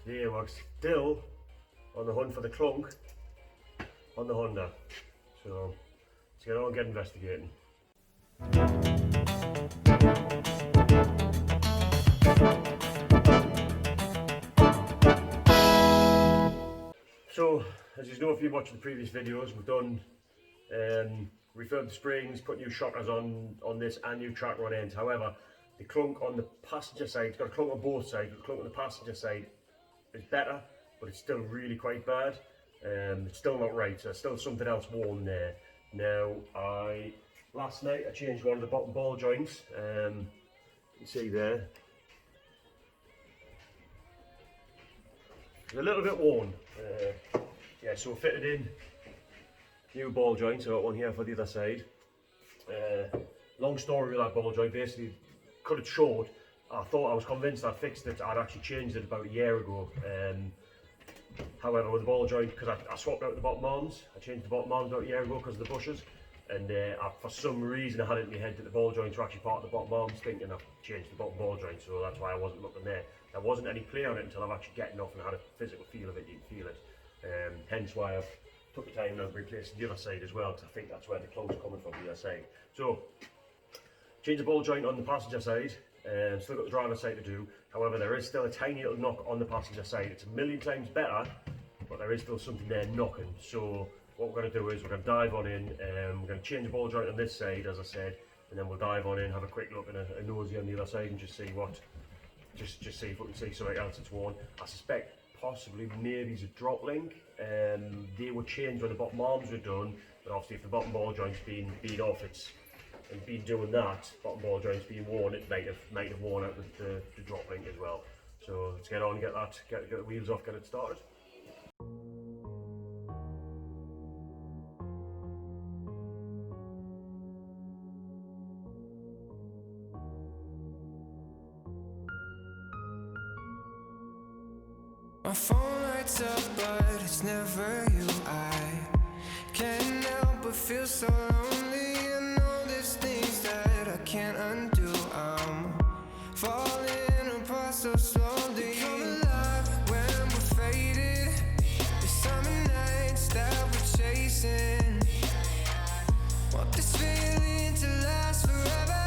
Today we're still on the hunt for the clunk on the Honda. So let's get on and get investigating. So, as you know, if you watched the previous videos, we've done refurbed the springs, put new shockers on this and new track rod ends. However, the clunk on the passenger side, it's got a clunk on both sides, but the clunk on the passenger side is better, but it's still really quite bad. It's still not right, so there's still something else worn there. Now, last night I changed one of the bottom ball joints. You can see there. It's a little bit worn. Yeah, so fitted in new ball joints. I got one here for the other side. Long story with that ball joint, basically cut it short. I was convinced I'd fixed it. I'd actually changed it about a year ago. However, with the ball joint, because I swapped out the bottom arms, I changed the bottom arms about a year ago because of the bushes, and for some reason I had it in my head that the ball joints were actually part of the bottom arms, thinking I've changed the bottom ball joint, so that's why I wasn't looking there. There wasn't any play on it until I've actually gotten off and had a physical feel of it. You can feel it. Hence why I've took the time and replaced the other side as well, because I think that's where the clunk's coming from, the other side. So, change the ball joint on the passenger side. Still got the driver's side to do. However, there is still a tiny little knock on the passenger side. It's a million times better, but there is still something there knocking. So what we're going to do is we're going to dive on in. We're going to change the ball joint on this side, as I said, and then we'll dive on in, have a quick look and a nosy on the other side, and just see what, just see if we can see something else that's worn. I suspect possibly maybe it's a drop link. They were changed when the bottom arms were done, but obviously if the bottom ball joint's been off, and been doing that, bottom ball joints being worn, it might have worn out the drop link as well. So let's get on, get the wheels off, get it started. My phone lights up, but it's never you. I can't help but feel so lonely. I know there's things that I can't undo. I'm falling apart so slowly. Come alive when we're faded. The summer nights that we're chasing. Want this feeling to last forever,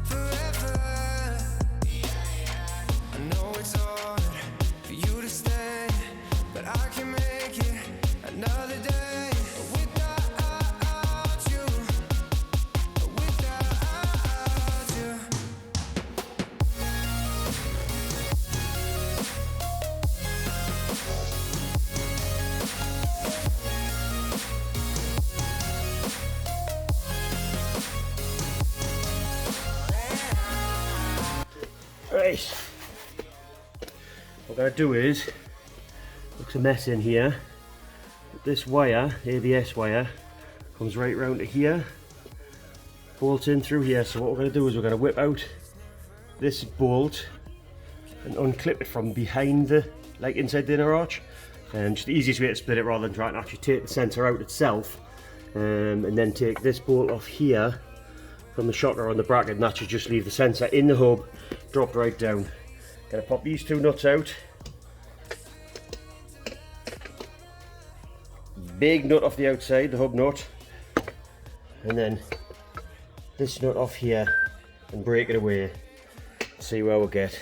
forever. I know it's hard for you to stand, but I can make it another day. Right, what I'm going to do is, looks a mess in here, but this wire, ABS wire, comes right round to here, bolts in through here. So what we're going to do is we're going to whip out this bolt and unclip it from behind the, like inside the inner arch, and just the easiest way to split it rather than trying to actually take the sensor out itself, and then take this bolt off here from the shocker on the bracket, and that should just leave the sensor in the hub, dropped right down. Gonna pop these two nuts out. Big nut off the outside, the hub nut, and then this nut off here, and break it away. See where we'll get.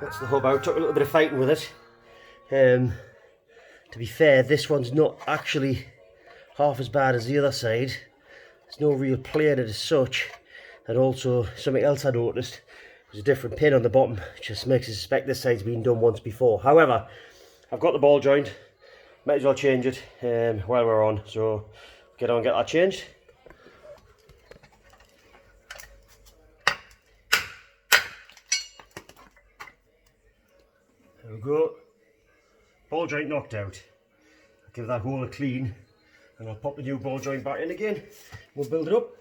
That's the hub out. Took a little bit of fighting with it. To be fair, this one's not actually half as bad as the other side. There's no real play in it as such. And also, something else I noticed There's a different pin on the bottom, which just makes us suspect this side's been done once before. However, I've got the ball joint, might as well change it while we're on, so get on and get that changed. There we go. Ball joint knocked out. I'll give that hole a clean and I'll pop the new ball joint back in again. We'll build it up.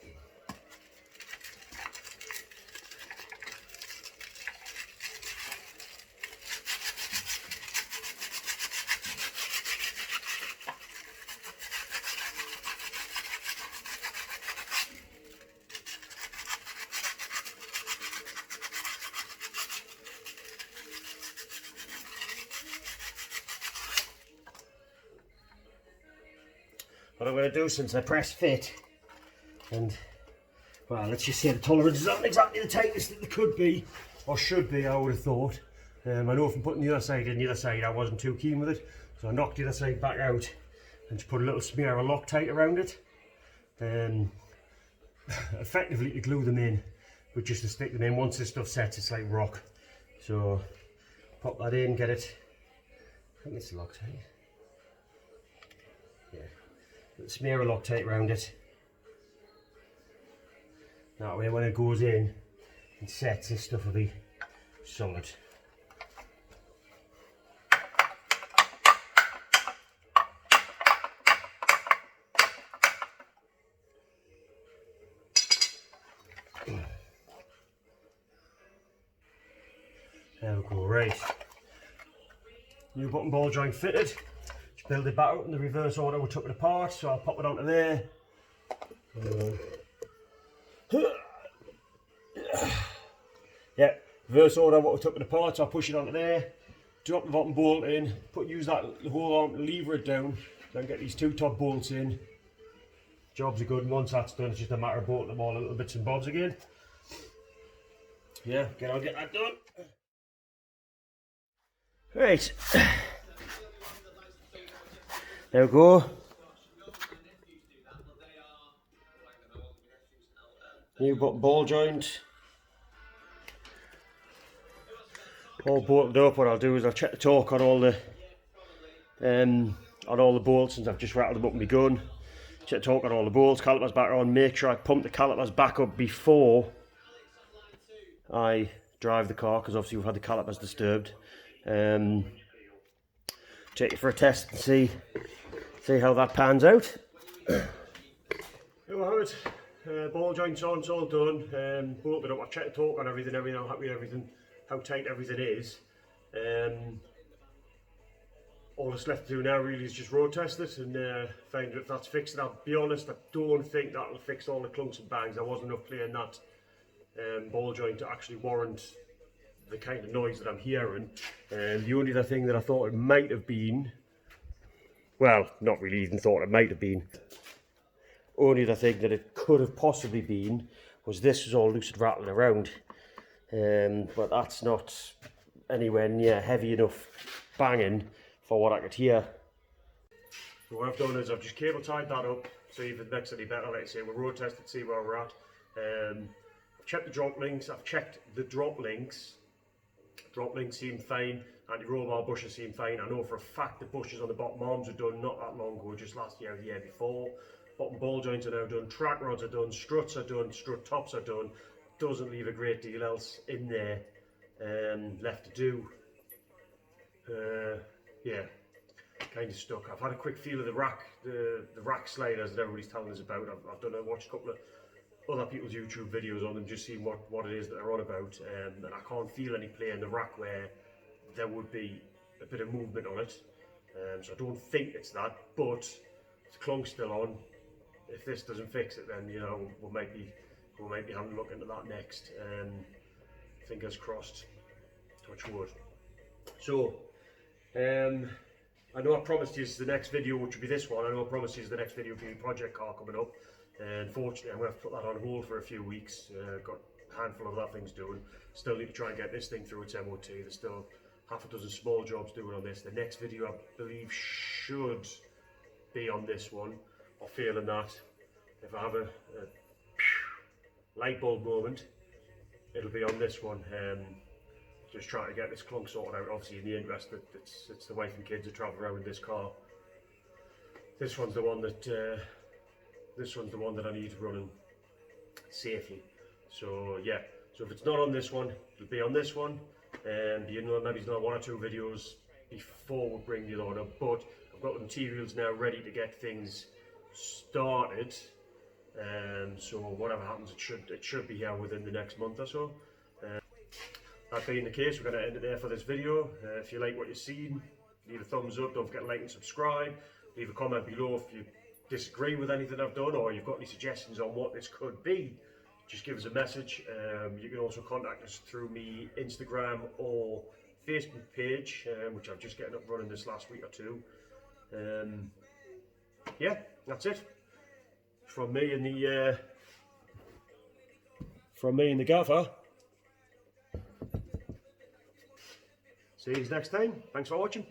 What I'm going to do, since I press fit, and well, let's just say the tolerances aren't exactly the tightest that they could be, or should be, I would have thought. I know from putting the other side in, the other side I wasn't too keen with it, so I knocked the other side back out and just put a little smear of Loctite around it. Effectively to glue them in, but just to stick them in. Once this stuff sets, it's like rock. So pop that in, get it. I think it's Loctite. Yeah. Smear a Loctite around it. That way when it goes in and sets, this stuff will be solid. There we go, right. New button ball joint fitted. Build it back up in the reverse order we took it apart, so I'll pop it onto there. Yeah, reverse order what we took it apart, so I'll push it onto there, drop the bottom bolt in, use that whole arm to lever it down, then get these two top bolts in. Jobs are good, and once that's done, it's just a matter of bolting them all a little bits and bobs again. Yeah, I'll get that done. Right. There we go. New ball joint. All bolted up. What I'll do is I'll check the torque on all the bolts, since I've just rattled them up in my gun. Check the torque on all the bolts, calipers back on, make sure I pump the calipers back up before I drive the car, because obviously we've had the calipers disturbed. Take it for a test and see how that pans out. Here we have it. Ball joints on, it's all done. Bolted up. I checked the torque on everything. I'm happy with everything, how tight everything is. All that's left to do now really is just road test it and find if that's fixed. And I'll be honest, I don't think that'll fix all the clunks and bangs. There wasn't enough play in that ball joint to actually warrant the kind of noise that I'm hearing. The only other thing that I thought it might have been, well, not really even thought it might have been, only the thing that it could have possibly been was this was all loose and rattling around. But that's not anywhere near heavy enough banging for what I could hear. So what I've done is I've just cable tied that up, see if it makes any better. Like I say, we'll road test it, see where we're at. I've checked the drop links, I've checked the drop links. Drop links seem fine, anti-roll bar bushes seem fine. I know for a fact the bushes on the bottom arms were done not that long ago, just last year or the year before. Bottom ball joints are now done, track rods are done, struts are done, strut tops are done. Doesn't leave a great deal else in there left to do. Yeah, kind of stuck. I've had a quick feel of the rack sliders that everybody's telling us about. I've watched a couple of other people's YouTube videos on them, just seeing what it is that they're on about, and I can't feel any play in the rack where there would be a bit of movement on it, so I don't think it's that, but the clunk's still on. If this doesn't fix it, then you know we might be having a look into that next. Fingers crossed, touch wood. So I know I promised you the next video, which will be this one. I know I promised you the next video will be a project car coming up. Unfortunately, I'm going to have to put that on hold for a few weeks. Got a handful of other things doing. Still need to try and get this thing through its MOT. There's still half a dozen small jobs doing on this. The next video, I believe, should be on this one. Or failing that, if I have a light bulb moment, it'll be on this one. Just trying to get this clunk sorted out, obviously in the interest that it's the wife and kids that travel around in this car. This one's the one that I need running safely. So yeah, so if it's not on this one, it'll be on this one. You know, maybe it's not 1 or 2 videos before we bring the other one up, but I've got the materials now ready to get things started. So whatever happens, it should be here within the next month or so. That being the case, we're going to end it there for this video. If you like what you've seen, leave a thumbs up. Don't forget to like and subscribe. Leave a comment below if you disagree with anything I've done, or you've got any suggestions on what this could be. Just give us a message. You can also contact us through me Instagram or Facebook page, which I'm just getting up running this last week or 2. Yeah, that's it. From me and the gaffer. See you next time. Thanks for watching.